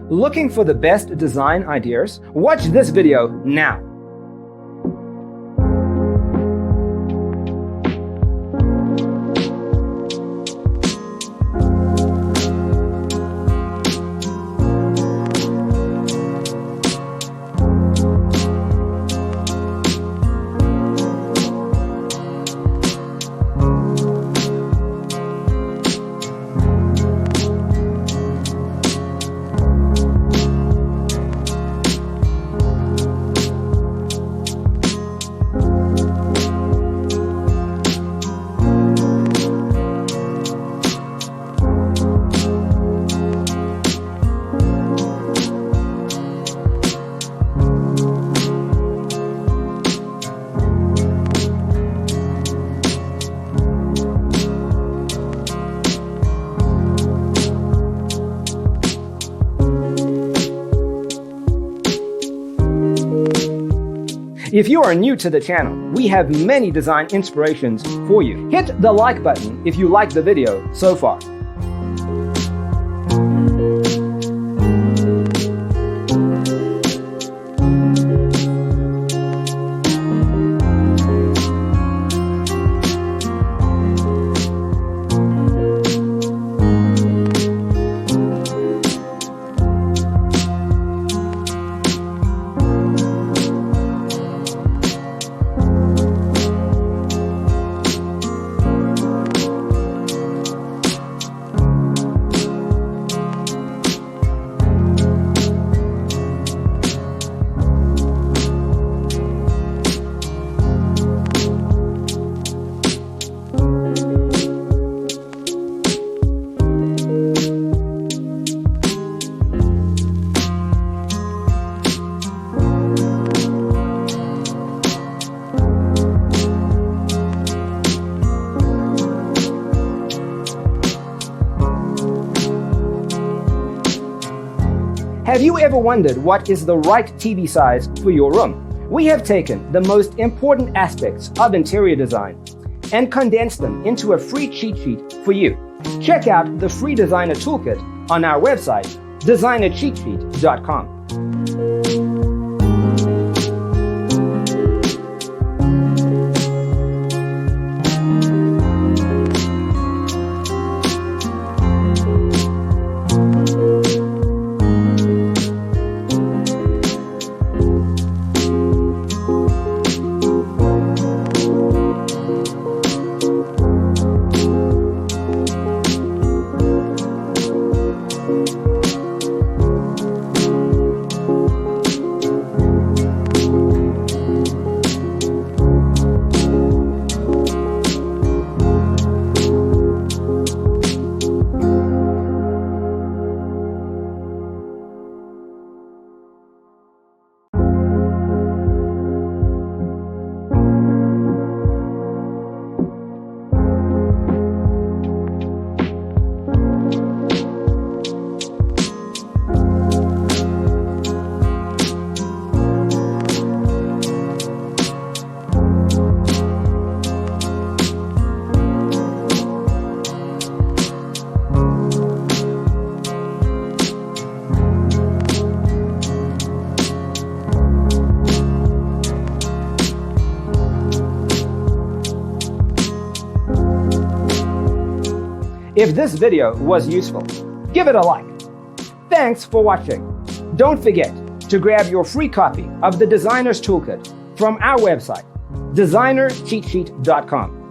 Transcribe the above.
Looking for the best design ideas? Watch this video now. If you are new to the channel, we have many design inspirations for you. Hit the like button if you like the video so far. Have you ever wondered what is the right TV size for your room? We have taken the most important aspects of interior design and condensed them into a free cheat sheet for you. Check out the free designer toolkit on our website, designercheatsheet.com. If this video was useful, give it a like. Thanks for watching. Don't forget to grab your free copy of the Designer's Toolkit from our website, designercheatsheet.com.